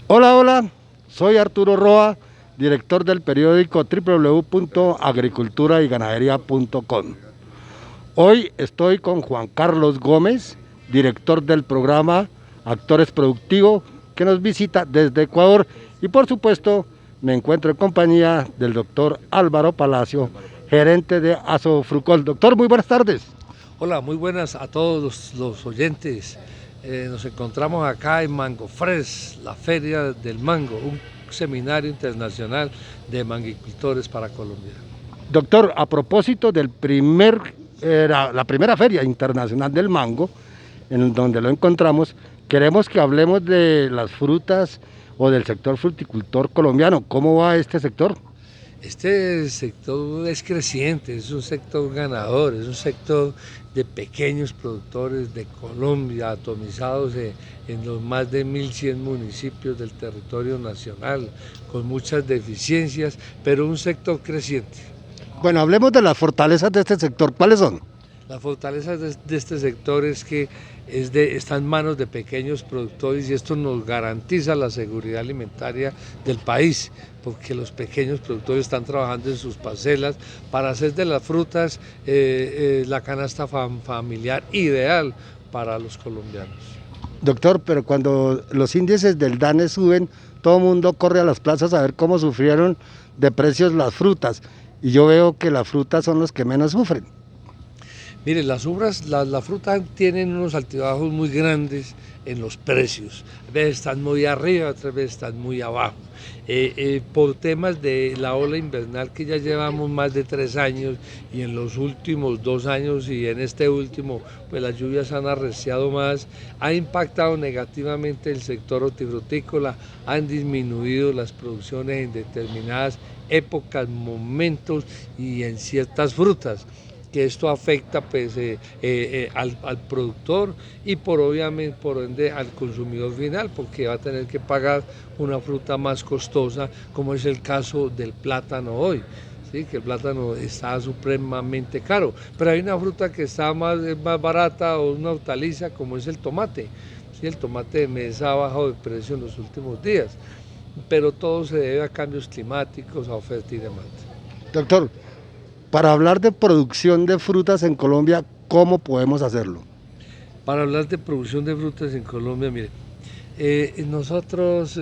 Hola, hola, soy Arturo Roa, director del periódico www.agriculturayGanadería.com. Hoy estoy con Juan Carlos Gómez, director del programa Actores Productivos, que nos visita desde Ecuador, y por supuesto me encuentro en compañía del doctor Álvaro Palacio, gerente de Asofrucol. Doctor, muy buenas tardes. Hola, muy buenas a todos los oyentes. Nos encontramos acá en Mango Fresh, la Feria del Mango, un seminario internacional de manguicultores para Colombia. Doctor, a propósito la primera Feria Internacional del Mango, en donde lo encontramos, queremos que hablemos de las frutas o del sector fruticultor colombiano. ¿Cómo va este sector? Este sector es creciente, es un sector ganador, es un sector de pequeños productores de Colombia, atomizados en los más de 1.100 municipios del territorio nacional, con muchas deficiencias, pero un sector creciente. Bueno, hablemos de las fortalezas de este sector. ¿Cuáles son? La fortaleza de este sector es que está en manos de pequeños productores y esto nos garantiza la seguridad alimentaria del país, porque los pequeños productores están trabajando en sus parcelas para hacer de las frutas la canasta familiar ideal para los colombianos. Doctor, pero cuando los índices del DANE suben, todo el mundo corre a las plazas a ver cómo sufrieron de precios las frutas. Y yo veo que las frutas son los que menos sufren. Mire, las uvas, la fruta tienen unos altibajos muy grandes en los precios. A veces están muy arriba, otras veces están muy abajo. Por temas de la ola invernal que ya llevamos más de 3 años y en los últimos 2 años y en este último, pues las lluvias han arreciado más, ha impactado negativamente el sector hortifrutícola, han disminuido las producciones en determinadas épocas, momentos y en ciertas frutas, que esto afecta pues, al productor y obviamente por ende al consumidor final, porque va a tener que pagar una fruta más costosa, como es el caso del plátano hoy. Sí, que el plátano está supremamente caro, pero hay una fruta que está más barata o una hortaliza como es el tomate. Sí, el tomate de mesa ha bajado de precio en los últimos días, pero todo se debe a cambios climáticos, a oferta y demanda. Doctor, para hablar de producción de frutas en Colombia, ¿cómo podemos hacerlo? Para hablar de producción de frutas en Colombia, mire, nosotros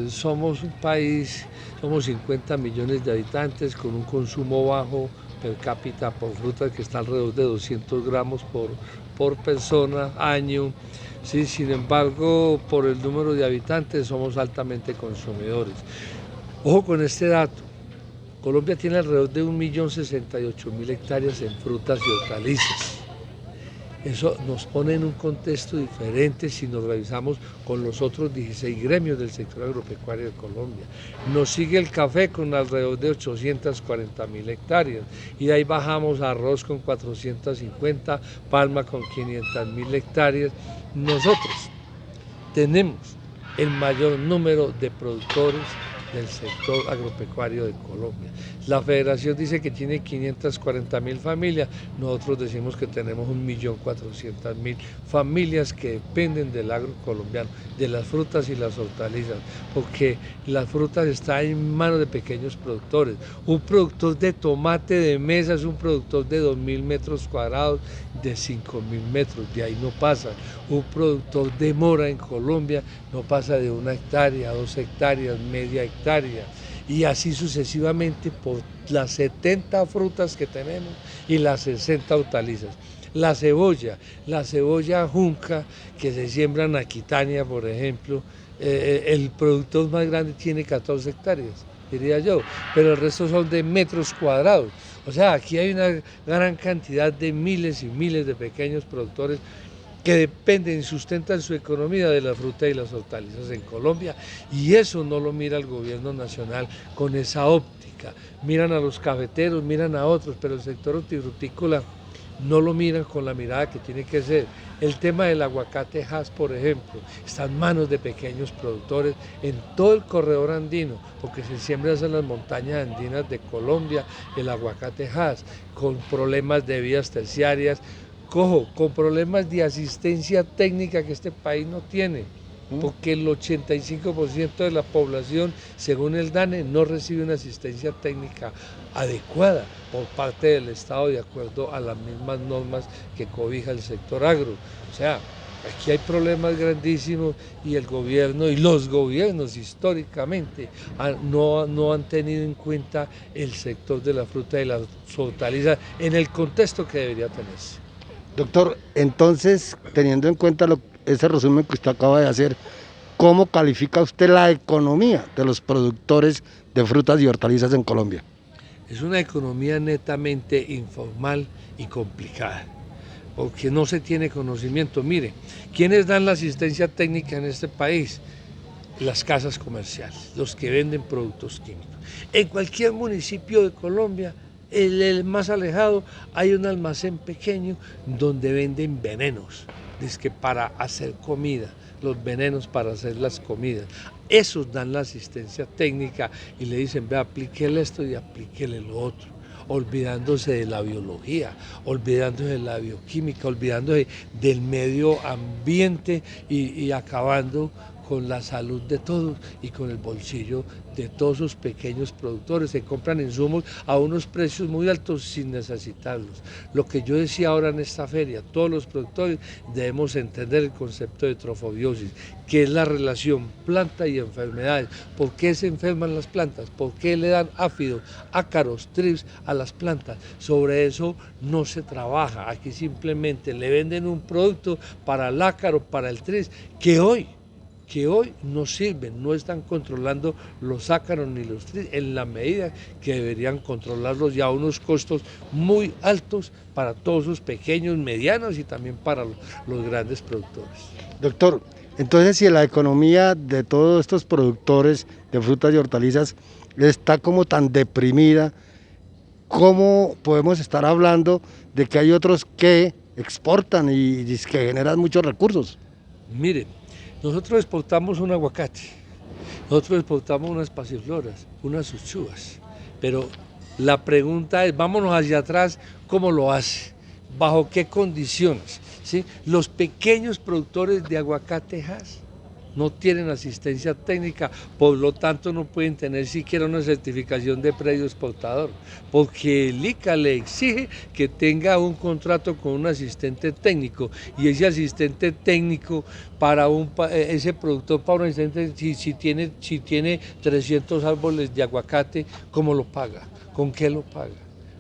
somos un país, somos 50 millones de habitantes con un consumo bajo per cápita por frutas que está alrededor de 200 gramos por persona año. Sí, sin embargo, por el número de habitantes somos altamente consumidores. Ojo con este dato, Colombia tiene alrededor de 1.068.000 hectáreas en frutas y hortalizas. Eso nos pone en un contexto diferente si nos revisamos con los otros 16 gremios del sector agropecuario de Colombia. Nos sigue el café con alrededor de 840.000 hectáreas y de ahí bajamos a arroz con 450, palma con 500.000 hectáreas. Nosotros tenemos el mayor número de productores del sector agropecuario de Colombia. La federación dice que tiene 540.000 familias, nosotros decimos que tenemos 1.400.000 familias que dependen del agro colombiano, de las frutas y las hortalizas, porque las frutas están en manos de pequeños productores. Un productor de tomate de mesa es un productor de 2.000 metros cuadrados, de 5.000 metros, de ahí no pasa. Un productor de mora en Colombia no pasa de 1 hectárea, 2 hectáreas, media hectárea, y así sucesivamente por las 70 frutas que tenemos y las 60 hortalizas. La cebolla junca que se siembra en Aquitania, por ejemplo, el productor más grande tiene 14 hectáreas, diría yo, pero el resto son de metros cuadrados. O sea, aquí hay una gran cantidad de miles y miles de pequeños productores que dependen y sustentan su economía de la fruta y las hortalizas en Colombia, y eso no lo mira el gobierno nacional con esa óptica. Miran a los cafeteros, miran a otros, pero el sector hortifrutícola no lo miran con la mirada que tiene que ser. El tema del aguacate Hass, por ejemplo, está en manos de pequeños productores en todo el corredor andino, porque se siembra en las montañas andinas de Colombia el aguacate Hass, con problemas de vías terciarias, con problemas de asistencia técnica que este país no tiene. porque el 85% de la población, según el DANE, no recibe una asistencia técnica adecuada por parte del Estado de acuerdo a las mismas normas que cobija el sector agro. O sea, aquí hay problemas grandísimos y el gobierno y los gobiernos históricamente no han tenido en cuenta el sector de la fruta y las hortalizas en el contexto que debería tenerse. Doctor, entonces, teniendo en cuenta ese resumen que usted acaba de hacer, ¿cómo califica usted la economía de los productores de frutas y hortalizas en Colombia? Es una economía netamente informal y complicada, porque no se tiene conocimiento. Mire, ¿quiénes dan la asistencia técnica en este país? Las casas comerciales, los que venden productos químicos. En cualquier municipio de Colombia, el más alejado, hay un almacén pequeño donde venden venenos, que para hacer comida, los venenos para hacer las comidas. Esos dan la asistencia técnica y le dicen, ve, aplíquele esto y aplíquele lo otro, olvidándose de la biología, olvidándose de la bioquímica, olvidándose del medio ambiente y acabando con la salud de todos y con el bolsillo de todos esos pequeños productores. Se compran insumos a unos precios muy altos sin necesitarlos. Lo que yo decía ahora en esta feria, todos los productores debemos entender el concepto de trofobiosis, que es la relación planta y enfermedades. ¿Por qué se enferman las plantas? ¿Por qué le dan áfidos, ácaros, trips a las plantas? Sobre eso no se trabaja. Aquí simplemente le venden un producto para el ácaro, para el trips, que hoy no sirven, no están controlando los ácaros ni los trips en la medida que deberían controlarlos ya a unos costos muy altos para todos los pequeños, medianos y también para los grandes productores. Doctor, entonces si la economía de todos estos productores de frutas y hortalizas está como tan deprimida, ¿cómo podemos estar hablando de que hay otros que exportan y que generan muchos recursos? Miren, nosotros exportamos un aguacate, nosotros exportamos unas pasifloras, unas uchuvas, pero la pregunta es, vámonos hacia atrás, ¿cómo lo hace? ¿Bajo qué condiciones? ¿Sí? Los pequeños productores de aguacatejas no tienen asistencia técnica, por lo tanto no pueden tener siquiera una certificación de predio exportador, porque el ICA le exige que tenga un contrato con un asistente técnico, y ese asistente técnico para ese productor, para un asistente, si tiene 300 árboles de aguacate, ¿cómo lo paga? ¿Con qué lo paga?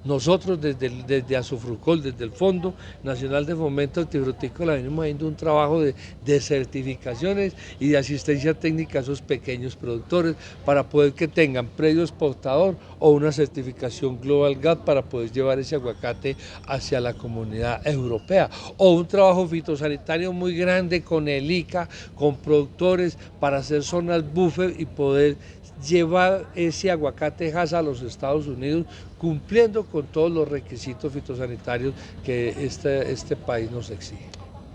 Nosotros desde Asofrucol, desde el Fondo Nacional de Fomento Hortifrutícola, venimos haciendo un trabajo de certificaciones y de asistencia técnica a esos pequeños productores para poder que tengan predio exportador o una certificación Global GAP para poder llevar ese aguacate hacia la comunidad europea. O un trabajo fitosanitario muy grande con el ICA, con productores para hacer zonas buffer y poder llevar ese aguacatejas a los Estados Unidos cumpliendo con todos los requisitos fitosanitarios que este país nos exige.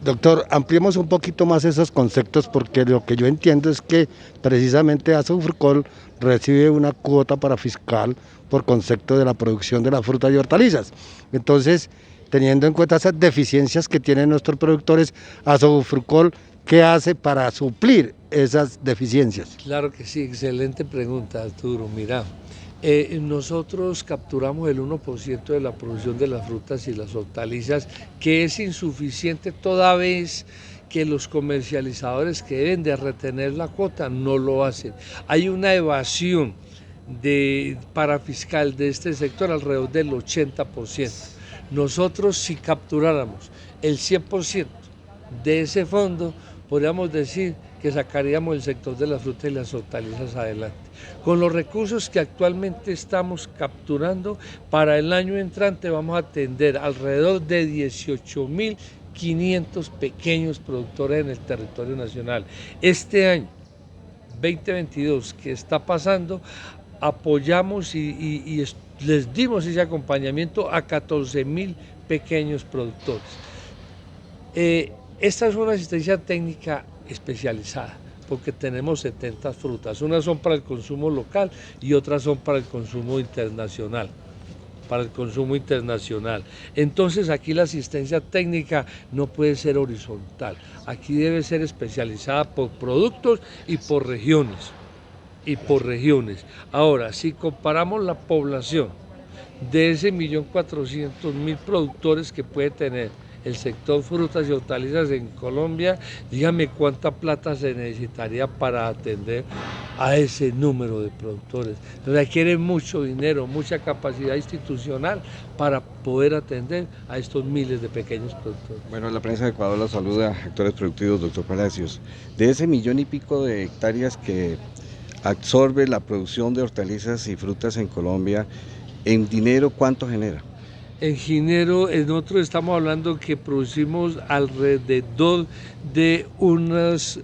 Doctor, ampliemos un poquito más esos conceptos porque lo que yo entiendo es que precisamente Asofrucol recibe una cuota para fiscal por concepto de la producción de las frutas y hortalizas. Entonces, teniendo en cuenta esas deficiencias que tienen nuestros productores, Asofrucol, ¿qué hace para suplir esas deficiencias? Claro que sí, excelente pregunta, Arturo. Mira, nosotros capturamos el 1% de la producción de las frutas y las hortalizas, que es insuficiente toda vez que los comercializadores que deben de retener la cuota no lo hacen. Hay una evasión parafiscal de este sector alrededor del 80%. Nosotros, si capturáramos el 100% de ese fondo, podríamos decir que sacaríamos el sector de las frutas y las hortalizas adelante. Con los recursos que actualmente estamos capturando, para el año entrante vamos a atender alrededor de 18.500 pequeños productores en el territorio nacional. Este año, 2022, que está pasando, apoyamos y les dimos ese acompañamiento a 14.000 pequeños productores. Esta es una asistencia técnica especializada, porque tenemos 70 frutas, unas son para el consumo local y otras son para el consumo internacional. para el consumo internacional. Entonces aquí la asistencia técnica no puede ser horizontal, aquí debe ser especializada por productos y por regiones. Ahora, si comparamos la población de ese 1.400.000 productores que puede tener el sector frutas y hortalizas en Colombia, dígame cuánta plata se necesitaría para atender a ese número de productores. Requiere mucho dinero, mucha capacidad institucional para poder atender a estos miles de pequeños productores. Bueno, la prensa de Ecuador la saluda, actores productivos, doctor Palacios. De ese 1.000.000 y pico de hectáreas que absorbe la producción de hortalizas y frutas en Colombia, en dinero, ¿cuánto genera? En dinero, nosotros estamos hablando que producimos alrededor de unos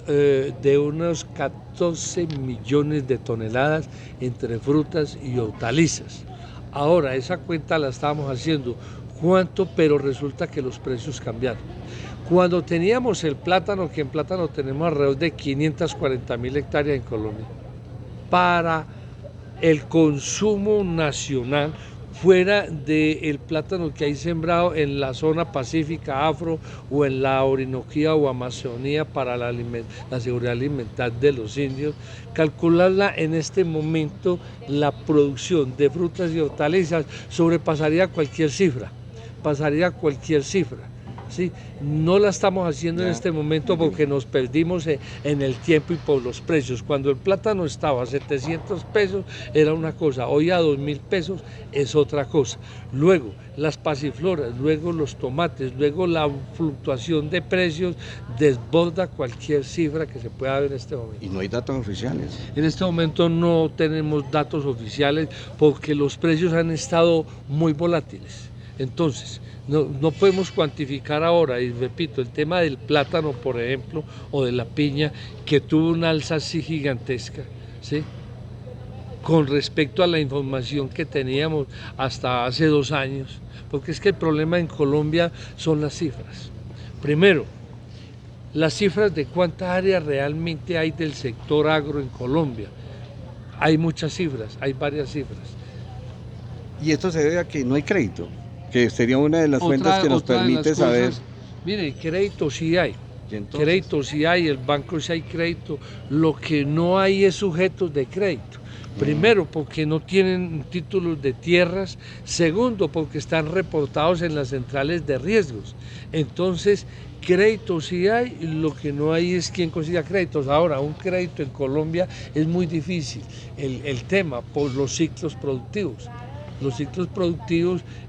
14 millones de toneladas entre frutas y hortalizas. Ahora, esa cuenta la estamos haciendo. ¿Cuánto? Pero resulta que los precios cambiaron. Cuando teníamos el plátano, que en plátano tenemos alrededor de 540.000 hectáreas en Colombia, para el consumo nacional, fuera del plátano que hay sembrado en la zona pacífica, afro, o en la Orinoquía o Amazonía para la seguridad alimentar de los indios, calcularla en este momento, la producción de frutas y hortalizas sobrepasaría cualquier cifra, ¿sí? No la estamos haciendo en este momento porque nos perdimos en el tiempo y por los precios. Cuando el plátano estaba a 700 pesos era una cosa, hoy a 2.000 pesos es otra cosa. Luego las pasifloras, luego los tomates, luego la fluctuación de precios desborda cualquier cifra que se pueda ver en este momento. Y no hay datos oficiales. En este momento no tenemos datos oficiales porque los precios han estado muy volátiles. Entonces, no podemos cuantificar ahora, y repito, el tema del plátano, por ejemplo, o de la piña, que tuvo una alza así gigantesca, ¿sí? Con respecto a la información que teníamos hasta hace 2 años, porque es que el problema en Colombia son las cifras. Primero, las cifras de cuánta área realmente hay del sector agro en Colombia. Hay muchas cifras, hay varias cifras. Y esto se debe a que no hay crédito, que sería una de las fuentes que nos permite saber. Mire, crédito sí hay. Crédito sí hay, el banco sí hay crédito. Lo que no hay es sujetos de crédito. Primero, porque no tienen títulos de tierras. Segundo, porque están reportados en las centrales de riesgos. Entonces, crédito sí hay, lo que no hay es quien consiga créditos. Ahora, un crédito en Colombia es muy difícil. El tema por los ciclos productivos.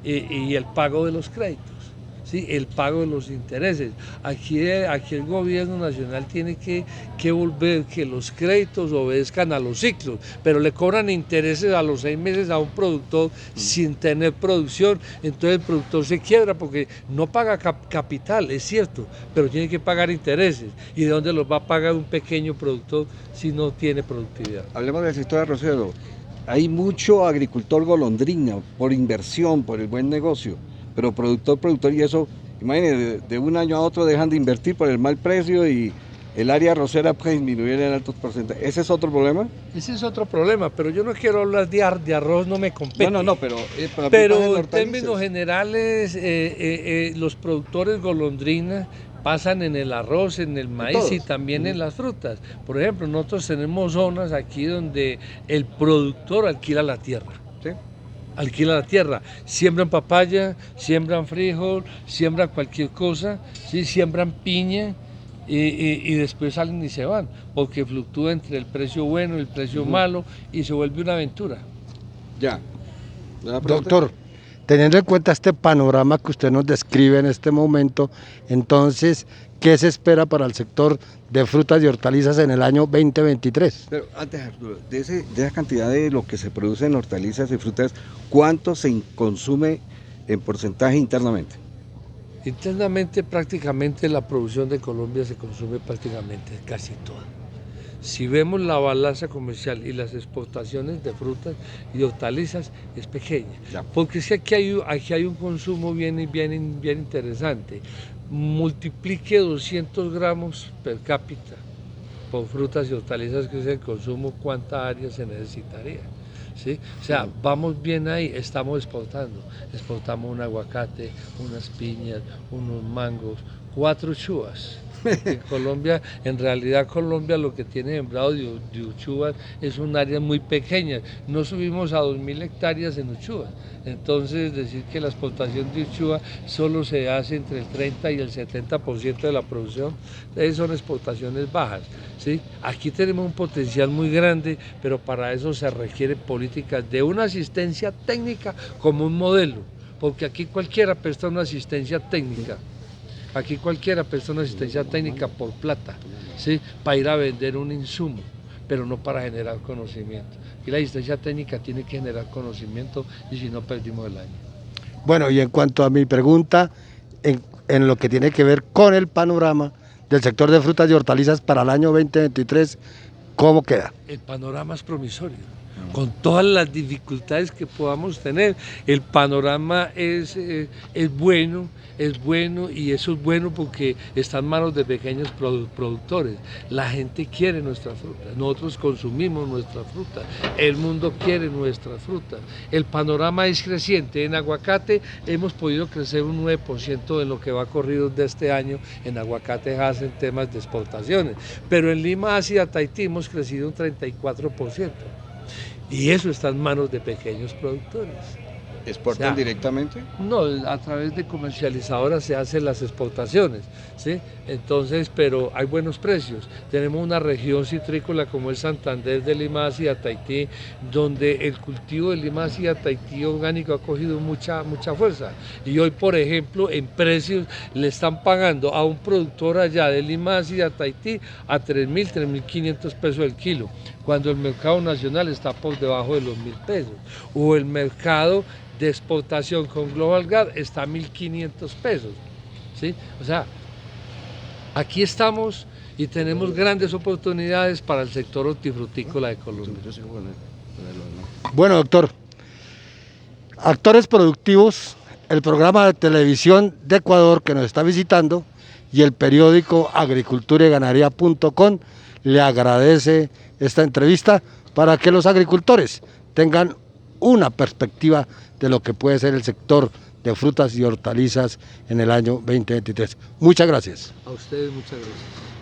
Y el pago de los créditos, ¿sí? El pago de los intereses. Aquí el gobierno nacional tiene que volver que los créditos obedezcan a los ciclos, pero le cobran intereses a los 6 meses a un productor sin tener producción, entonces el productor se quiebra porque no paga capital, es cierto, pero tiene que pagar intereses. ¿Y de dónde los va a pagar un pequeño productor si no tiene productividad? Hablemos del sector arrocero. Hay mucho agricultor golondrina por inversión, por el buen negocio, pero productor, y eso, imagínense, de un año a otro dejan de invertir por el mal precio y el área arrocera puede disminuir en altos porcentajes. ¿Ese es otro problema? Ese es otro problema, pero yo no quiero hablar de arroz, no me compete. No, pero en términos generales, los productores golondrina pasan en el arroz, en el maíz y también en las frutas. Por ejemplo, nosotros tenemos zonas aquí donde el productor alquila la tierra. ¿Sí? Alquila la tierra, siembran papaya, siembran frijol, siembran cualquier cosa, ¿sí? Siembran piña y después salen y se van, porque fluctúa entre el precio bueno y el precio malo y se vuelve una aventura. Ya. Doctor, teniendo en cuenta este panorama que usted nos describe en este momento, entonces, ¿qué se espera para el sector de frutas y hortalizas en el año 2023? Pero antes, Arturo, de esa cantidad de lo que se produce en hortalizas y frutas, ¿cuánto se consume en porcentaje internamente? Internamente, prácticamente la producción de Colombia se consume prácticamente casi toda. Si vemos la balanza comercial y las exportaciones de frutas y hortalizas, es pequeña. Ya. Porque es que aquí hay un consumo bien interesante. Multiplique 200 gramos per cápita por frutas y hortalizas, que es el consumo, ¿cuánta área se necesitaría? ¿sí? O sea, vamos bien ahí, estamos exportando. Exportamos un aguacate, unas piñas, unos mangos, 4 uchuvas. En Colombia, en realidad Colombia lo que tiene sembrado de uchuvas es un área muy pequeña, no subimos a 2.000 hectáreas en uchuvas, entonces decir que la exportación de uchuva solo se hace entre el 30 y el 70% de la producción, son exportaciones bajas, ¿sí? Aquí tenemos un potencial muy grande, pero para eso se requieren políticas de una asistencia técnica como un modelo, porque aquí cualquiera presta una asistencia técnica. Aquí cualquiera presta una asistencia técnica por plata, ¿sí? Para ir a vender un insumo, pero no para generar conocimiento. Y la asistencia técnica tiene que generar conocimiento y si no perdimos el año. Bueno, y en cuanto a mi pregunta, en lo que tiene que ver con el panorama del sector de frutas y hortalizas para el año 2023, ¿cómo queda? El panorama es promisorio. Con todas las dificultades que podamos tener, el panorama es bueno y eso es bueno porque está en manos de pequeños productores. La gente quiere nuestra fruta, nosotros consumimos nuestra fruta, el mundo quiere nuestra fruta. El panorama es creciente. En aguacate hemos podido crecer un 9% en lo que va corrido de este año en aguacate en temas de exportaciones, pero en Lima ácida Tahití hemos crecido un 34%. Y eso está en manos de pequeños productores. ¿Exportan directamente? No, a través de comercializadoras se hacen las exportaciones, ¿sí? Entonces, pero hay buenos precios. Tenemos una región citrícola como el Santander de Lima ácida Tahití, donde el cultivo de Lima ácida Tahití orgánico ha cogido mucha fuerza. Y hoy, por ejemplo, en precios le están pagando a un productor allá de Lima ácida Tahití a 3.000, 3.500 pesos el kilo, cuando el mercado nacional está por debajo de los 1.000 pesos. O el mercado de exportación con Global Gas está a 1.500 pesos, ¿sí? O sea, aquí estamos y tenemos grandes oportunidades para el sector hortifrutícola de Colombia. Bueno, doctor, Actores Productivos, el programa de televisión de Ecuador que nos está visitando y el periódico agriculturayGanadería.com le agradece esta entrevista para que los agricultores tengan una perspectiva de lo que puede ser el sector de frutas y hortalizas en el año 2023. Muchas gracias. A ustedes muchas gracias.